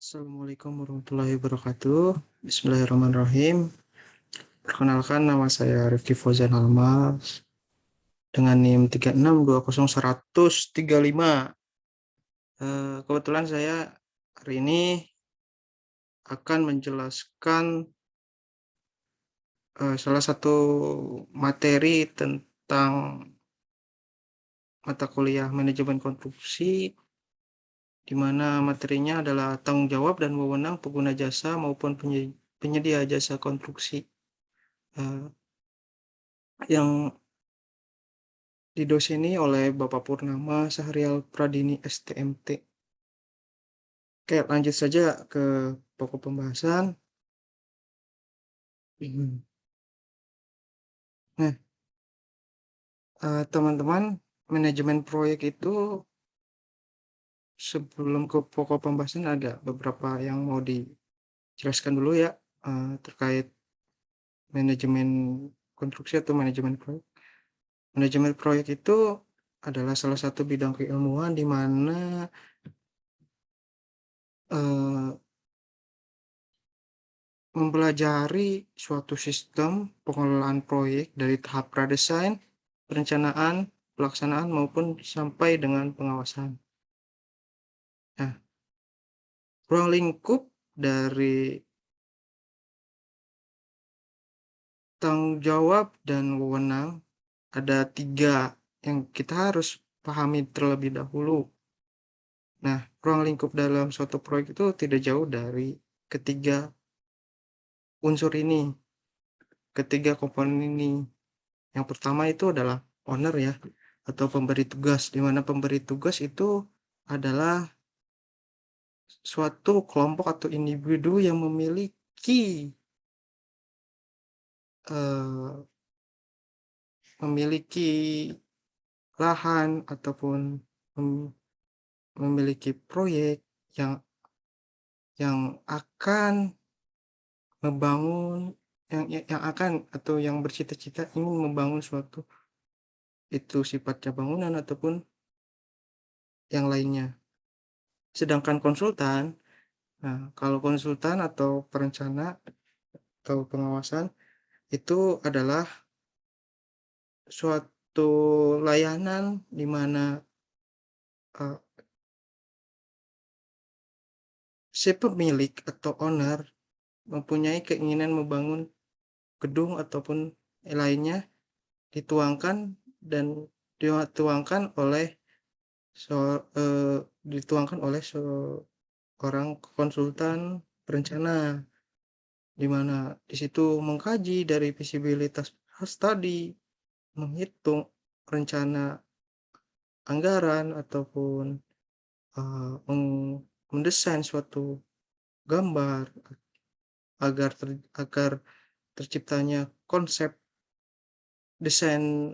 Assalamualaikum warahmatullahi wabarakatuh. Bismillahirrahmanirrahim. Perkenalkan, nama saya Rifki Fauzan Almas dengan NIM 36201135. Kebetulan saya hari ini akan menjelaskan salah satu materi tentang mata kuliah manajemen konstruksi, di mana materinya adalah tanggung jawab dan wewenang pengguna jasa maupun penyedia jasa konstruksi, eh, yang didoseni oleh Bapak Purnama Sahrial Pradini STMT. Oke, lanjut saja ke pokok pembahasan. Nah, teman-teman, manajemen proyek itu sebelum ke pokok pembahasan ada beberapa yang mau dijelaskan dulu ya, terkait manajemen konstruksi atau manajemen proyek. Manajemen proyek itu adalah salah satu bidang keilmuan di mana eh, mempelajari suatu sistem pengelolaan proyek dari tahap pradesain, perencanaan, pelaksanaan maupun sampai dengan pengawasan. Nah, ruang lingkup dari tanggung jawab dan wewenang ada 3 yang kita harus pahami terlebih dahulu. Nah, ruang lingkup dalam suatu proyek itu tidak jauh dari ketiga unsur ini, ketiga komponen ini. Yang pertama itu adalah owner ya, atau pemberi tugas, di mana pemberi tugas itu adalah suatu kelompok atau individu yang eh, memiliki lahan ataupun mem- memiliki proyek yang akan membangun, yang akan atau yang bercita-cita ingin membangun suatu, itu sifatnya bangunan ataupun yang lainnya. Sedangkan konsultan, nah kalau konsultan atau perencana atau pengawasan itu adalah suatu layanan di mana eh, si pemilik atau owner mempunyai keinginan membangun gedung ataupun lainnya, dituangkan dan dituangkan oleh so, eh, dituangkan oleh seorang konsultan perencana, di mana di situ mengkaji dari visibilitas study, menghitung rencana anggaran ataupun mendesain suatu gambar agar terciptanya konsep desain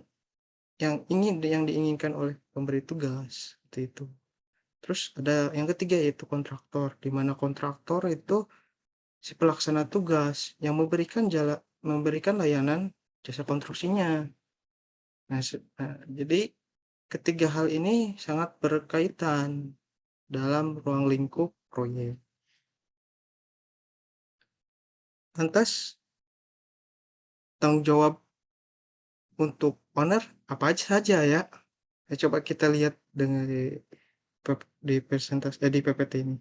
yang diinginkan oleh pemberi tugas, seperti itu. Terus ada yang ketiga yaitu kontraktor, di mana kontraktor itu si pelaksana tugas yang memberikan layanan jasa konstruksinya. Jadi ketiga hal ini sangat berkaitan dalam ruang lingkup proyek. Lantas, tanggung jawab untuk owner apa aja saja ya? Coba kita lihat dengan di presentasi di PPT ini.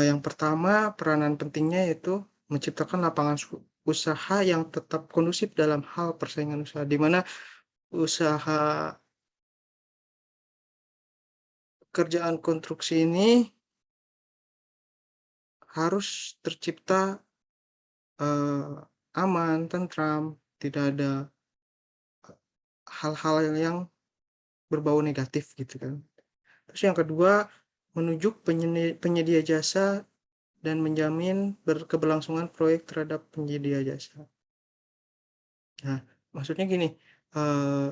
Yang pertama, peranan pentingnya yaitu menciptakan lapangan usaha yang tetap kondusif dalam hal persaingan usaha, di mana usaha pekerjaan konstruksi ini harus tercipta eh, aman, tentram, tidak ada hal-hal yang berbau negatif gitu kan. Terus yang kedua, menunjuk penyedia jasa dan menjamin berkeberlangsungan proyek terhadap penyedia jasa. Nah, maksudnya gini, eh,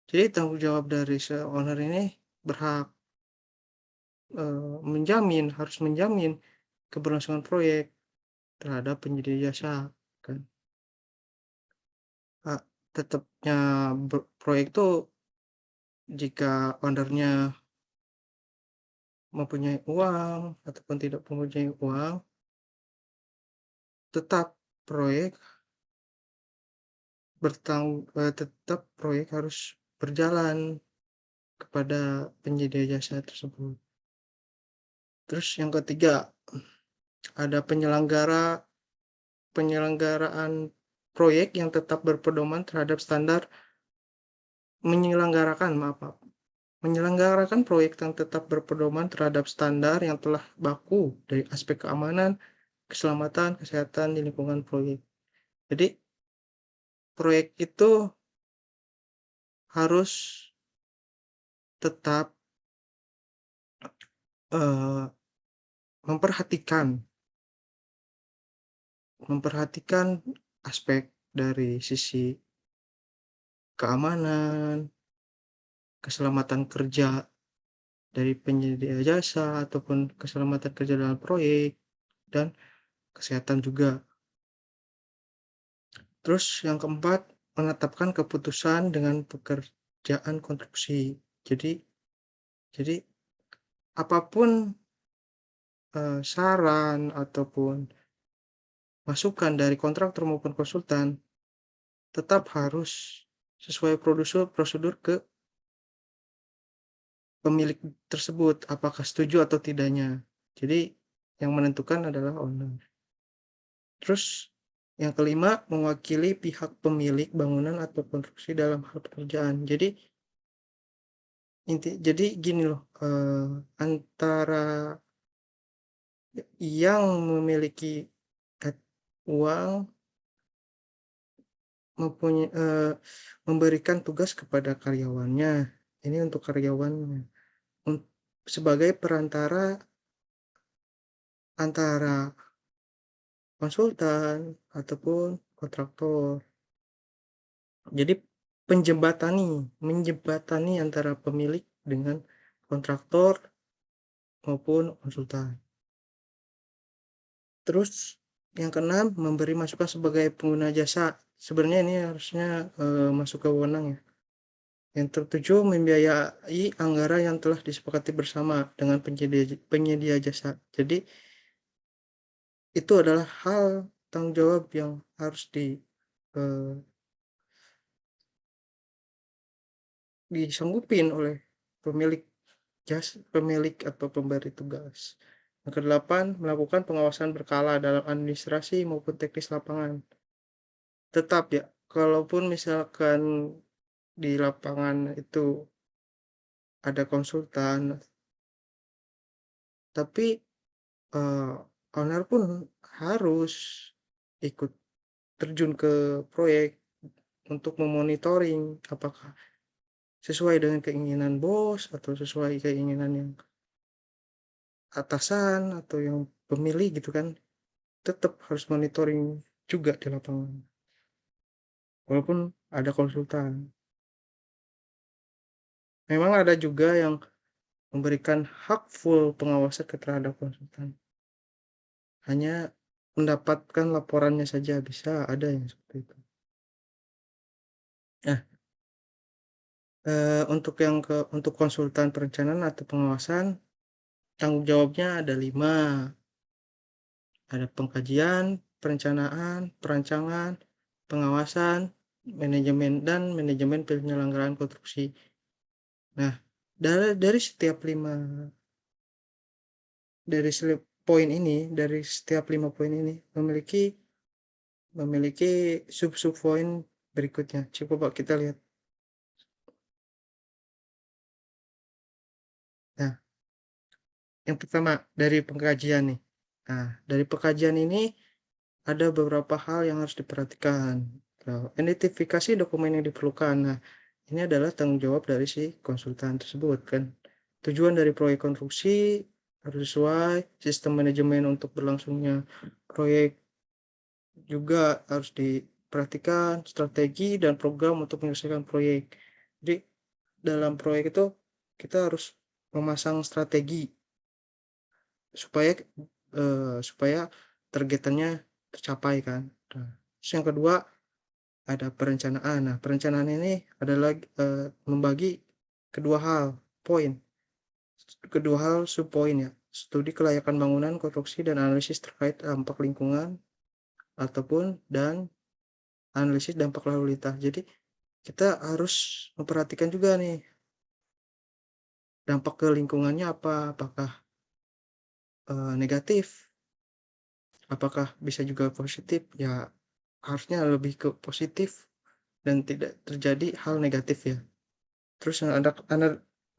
jadi tanggung jawab dari owner ini berhak harus menjamin keberlangsungan proyek terhadap penyedia jasa, kan. Ah, tetapnya proyek itu jika ownernya mempunyai uang ataupun tidak mempunyai uang, tetap proyek tetap proyek harus berjalan kepada penyedia jasa tersebut. Terus yang ketiga, ada penyelenggaraan proyek yang tetap berpedoman terhadap standar menyelenggarakan proyek yang tetap berpedoman terhadap standar yang telah baku dari aspek keamanan, keselamatan, kesehatan di lingkungan proyek. Jadi proyek itu harus tetap eh, memperhatikan aspek dari sisi keamanan, keselamatan kerja dari penyedia jasa ataupun keselamatan kerja dalam proyek, dan kesehatan juga. Terus yang keempat, menetapkan keputusan dengan pekerjaan konstruksi. Jadi apapun saran ataupun masukan dari kontraktor maupun konsultan tetap harus sesuai prosedur ke pemilik tersebut, apakah setuju atau tidaknya. Jadi yang menentukan adalah owner. Terus yang kelima, mewakili pihak pemilik bangunan atau konstruksi dalam hal pekerjaan. Jadi gini loh, antara yang memiliki uang memberikan tugas kepada karyawannya. Ini untuk karyawannya sebagai perantara antara konsultan ataupun kontraktor. Jadi menjembatani antara pemilik dengan kontraktor maupun konsultan. Terus yang keenam, memberi masukan sebagai pengguna jasa. Sebenarnya ini harusnya masuk ke wewenang ya. Yang ketujuh, membiayai anggaran yang telah disepakati bersama dengan penyedia jasa. Jadi itu adalah hal tanggung jawab yang harus disanggupin oleh pemilik atau pemberi tugas. Yang kedelapan, melakukan pengawasan berkala dalam administrasi maupun teknis lapangan. Tetap ya, kalaupun misalkan di lapangan itu ada konsultan, tapi owner pun harus ikut terjun ke proyek untuk memonitoring apakah sesuai dengan keinginan bos atau sesuai keinginan yang atasan atau yang pemilih gitu kan. Tetap harus monitoring juga di lapangan walaupun ada konsultan. Memang ada juga yang memberikan hak full pengawasan terhadap konsultan, hanya mendapatkan laporannya saja, bisa ada yang seperti itu. Nah, untuk konsultan perencanaan atau pengawasan, tanggung jawabnya ada 5. Ada pengkajian, perencanaan, perancangan, pengawasan, manajemen penyelenggaraan konstruksi. Nah, dari setiap 5 dari setiap 5 poin ini memiliki sub poin berikutnya. Coba kita lihat. Nah, yang pertama dari pengkajian nih. Nah, dari pengkajian ini ada beberapa hal yang harus diperhatikan. Identifikasi dokumen yang diperlukan. Nah, ini adalah tanggung jawab dari si konsultan tersebut kan. Tujuan dari proyek konstruksi harus sesuai, sistem manajemen untuk berlangsungnya proyek juga harus diperhatikan, strategi dan program untuk menyelesaikan proyek. Jadi dalam proyek itu kita harus memasang strategi supaya targetannya tercapai kan. Nah, terus yang kedua ada perencanaan. Nah, perencanaan ini adalah membagi kedua hal poin. kedua hal subpoin ya, studi kelayakan bangunan, konstruksi, dan analisis terkait dampak lingkungan dan analisis dampak lalu lintas. Jadi kita harus memperhatikan juga nih dampak ke lingkungannya apa, apakah negatif, apakah bisa juga positif. Ya harusnya lebih ke positif dan tidak terjadi hal negatif ya. Terus ada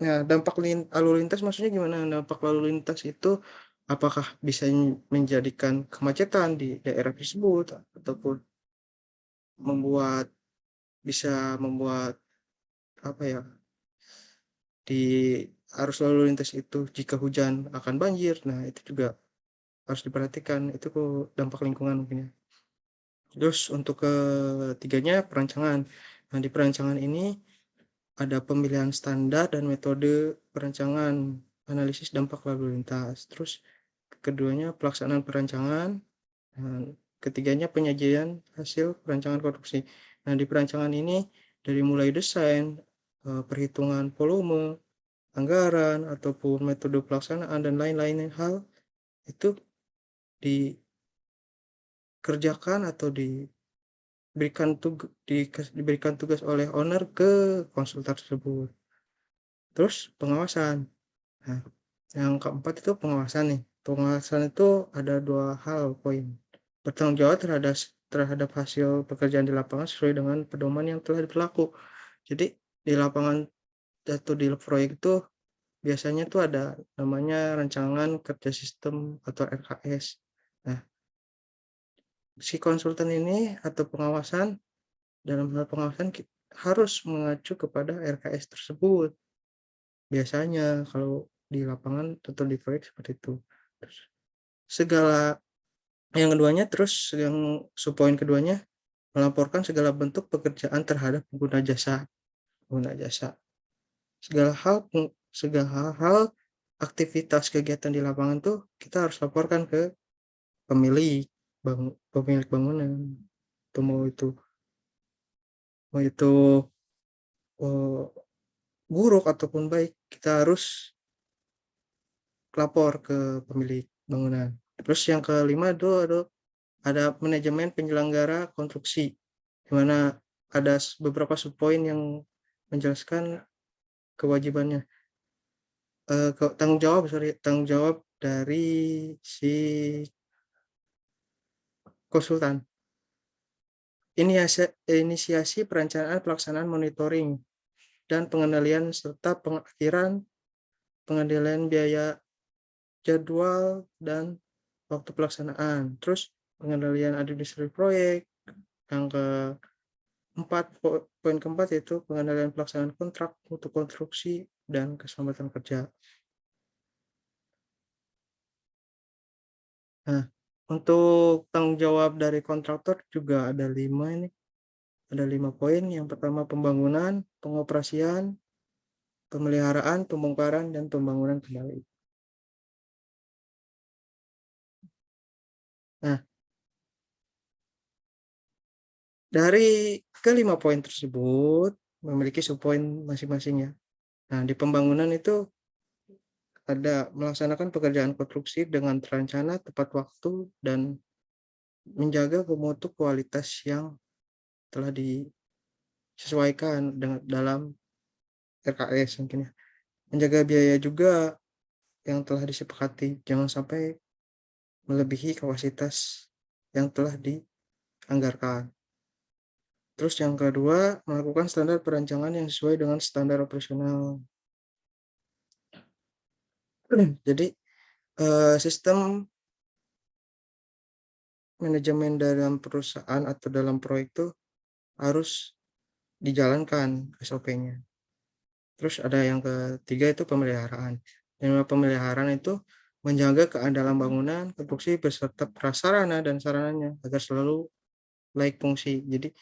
nah, dampak lalu lintas maksudnya gimana? Dampak lalu lintas itu apakah bisa menjadikan kemacetan di daerah tersebut ataupun membuat membuat apa ya, di arus lalu lintas itu jika hujan akan banjir. Nah, itu juga harus diperhatikan. Itu dampak lingkungan mungkin ya. Terus untuk ketiganya perancangan. Nah, di perancangan ini ada pemilihan standar dan metode perancangan analisis dampak lalu lintas. Terus keduanya pelaksanaan perancangan. Nah, ketiganya penyajian hasil perancangan konstruksi. Nah, di perancangan ini dari mulai desain, perhitungan volume, anggaran, ataupun metode pelaksanaan dan lain-lain hal itu dikerjakan atau diberikan tugas oleh owner ke konsultan tersebut. Terus pengawasan. Nah, yang keempat itu pengawasan nih. Pengawasan itu ada dua hal poin. Bertanggung jawab terhadap hasil pekerjaan di lapangan sesuai dengan pedoman yang telah berlaku. Jadi di lapangan atau di proyek itu biasanya tuh ada namanya rancangan kerja sistem atau RKS. Nah, si konsultan ini atau dalam hal pengawasan harus mengacu kepada RKS tersebut. Biasanya kalau di lapangan atau di proyek seperti itu. Terus segala yang keduanya, terus yang subpoin keduanya melaporkan segala bentuk pekerjaan terhadap pengguna jasa. Segala hal aktivitas kegiatan di lapangan tuh kita harus laporkan ke pemilik pemilik bangunan. Itu mau itu eh, buruk ataupun baik, kita harus lapor ke pemilik bangunan. Terus yang kelima itu ada manajemen penyelenggara konstruksi, di mana ada beberapa subpoin yang menjelaskan kewajibannya, tanggung jawab dari si konsultan. Inisiasi perencanaan, pelaksanaan, monitoring, dan pengendalian serta pengendalian biaya, jadwal, dan waktu pelaksanaan. Terus pengendalian administrasi proyek. Yang poin keempat yaitu pengendalian pelaksanaan kontrak untuk konstruksi dan keselamatan kerja. Nah, untuk tanggung jawab dari kontraktor juga ada 5 ini. Ada 5 poin. Yang pertama pembangunan, pengoperasian, pemeliharaan, pembongkaran, dan pembangunan kembali. Nah, dari kelima poin tersebut memiliki subpoin masing-masing ya. Nah, di pembangunan itu ada melaksanakan pekerjaan konstruksi dengan terencana, tepat waktu, dan menjaga mutu kualitas yang telah disesuaikan dengan dalam RKS mungkin ya. Menjaga biaya juga yang telah disepakati, jangan sampai melebihi kapasitas yang telah dianggarkan. Terus yang kedua, melakukan standar perancangan yang sesuai dengan standar operasional. Jadi sistem manajemen dalam perusahaan atau dalam proyek itu harus dijalankan SOP-nya. Terus ada yang ketiga itu pemeliharaan. Yang pemeliharaan itu menjaga keandalan bangunan, konstruksi beserta prasarana dan sarananya agar selalu layak fungsi. Jadi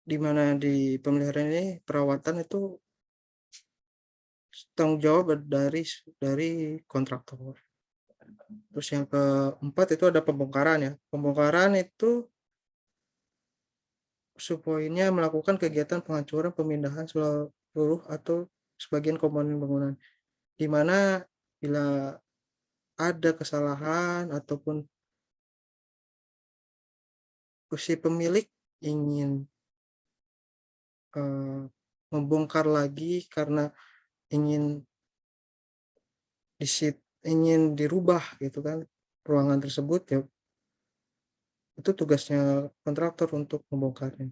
di mana di pemeliharaan ini perawatan itu tanggung jawab dari kontraktor. Terus yang keempat itu ada pembongkaran ya. Pembongkaran itu subpoinnya melakukan kegiatan penghancuran, pemindahan seluruh atau sebagian komponen bangunan. di mana bila ada kesalahan ataupun si pemilik ingin membongkar lagi karena ingin ingin dirubah gitu kan ruangan tersebut, ya itu tugasnya kontraktor untuk membongkarnya.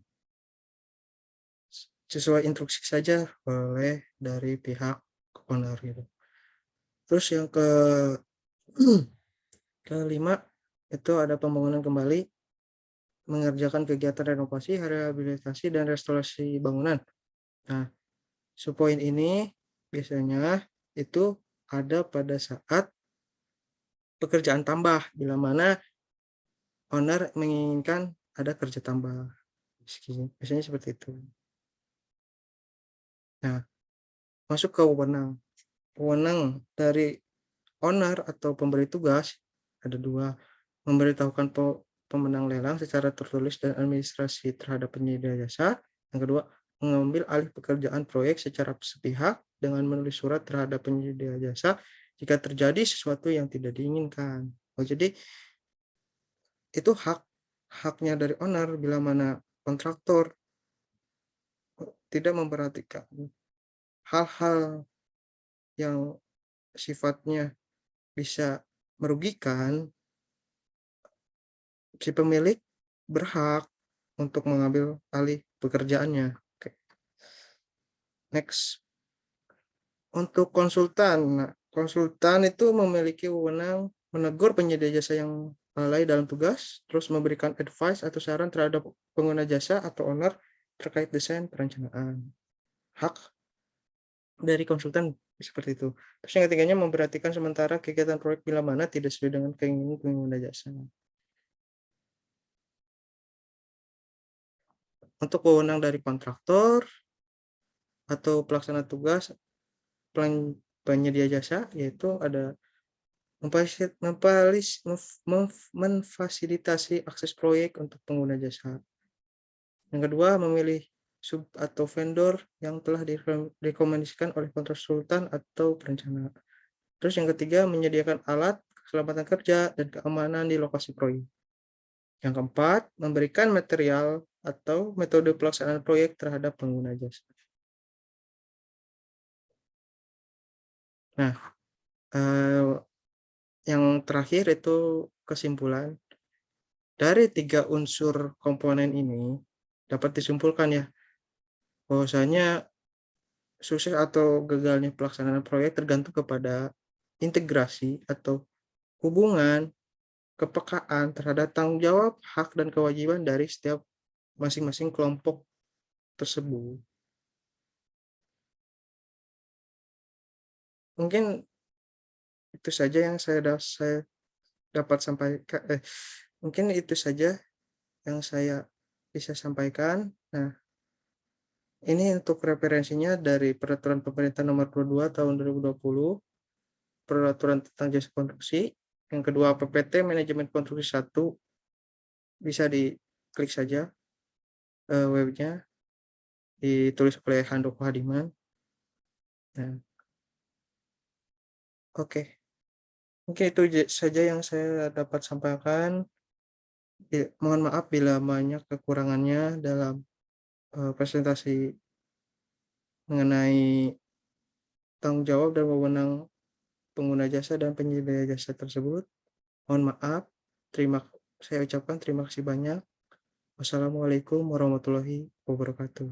Sesuai instruksi saja oleh dari pihak owner gitu. Terus yang kelima itu ada pembangunan kembali, mengerjakan kegiatan renovasi, rehabilitasi, dan restorasi bangunan. Nah, poin ini biasanya itu ada pada saat pekerjaan tambah, bila mana owner menginginkan ada kerja tambah. Biasanya seperti itu. Nah, masuk ke wewenang. Wewenang dari owner atau pemberi tugas ada dua: memberitahukan pemenang lelang secara tertulis dan administrasi terhadap penyedia jasa. Yang kedua, mengambil alih pekerjaan proyek secara sepihak dengan menulis surat terhadap penyedia jasa jika terjadi sesuatu yang tidak diinginkan. Jadi itu haknya dari owner bila mana kontraktor tidak memperhatikan hal-hal yang sifatnya bisa merugikan, si pemilik berhak untuk mengambil alih pekerjaannya. Oke. Next, untuk konsultan. Nah, konsultan itu memiliki wewenang menegur penyedia jasa yang lalai dalam tugas, terus memberikan advice atau saran terhadap pengguna jasa atau owner terkait desain perencanaan. Hak dari konsultan seperti itu. Terus yang ketiganya, memperhatikan sementara kegiatan proyek bila mana tidak sesuai dengan keinginan pengguna jasa. Untuk wewenang dari kontraktor atau pelaksana tugas penyedia jasa, yaitu ada memfasilitasi akses proyek untuk pengguna jasa. Yang kedua, memilih sub atau vendor yang telah direkomendasikan oleh konsultan atau perencana. Terus yang ketiga, menyediakan alat keselamatan kerja dan keamanan di lokasi proyek. Yang keempat, memberikan material atau metode pelaksanaan proyek terhadap pengguna jasa. Nah, yang terakhir itu kesimpulan. Dari 3 unsur komponen ini dapat disimpulkan ya, bahwasanya sukses atau gagalnya pelaksanaan proyek tergantung kepada integrasi atau hubungan kepekaan terhadap tanggung jawab, hak, dan kewajiban dari setiap masing-masing kelompok tersebut. Mungkin itu saja yang saya dapat sampaikan. Mungkin itu saja yang saya bisa sampaikan. Nah, ini untuk referensinya dari Peraturan Pemerintah Nomor 22 Tahun 2020, Peraturan tentang Jasa Konstruksi. Yang kedua, PPT Manajemen Konstruksi 1, bisa diklik saja webnya, ditulis oleh Handoko Hadiman. Nah, oke. Mungkin itu saja yang saya dapat sampaikan. Mohon maaf bila banyak kekurangannya dalam presentasi mengenai tanggung jawab dan wewenang pengguna jasa dan penyedia jasa tersebut. Mohon maaf. Saya ucapkan terima kasih banyak. Wassalamualaikum warahmatullahi wabarakatuh.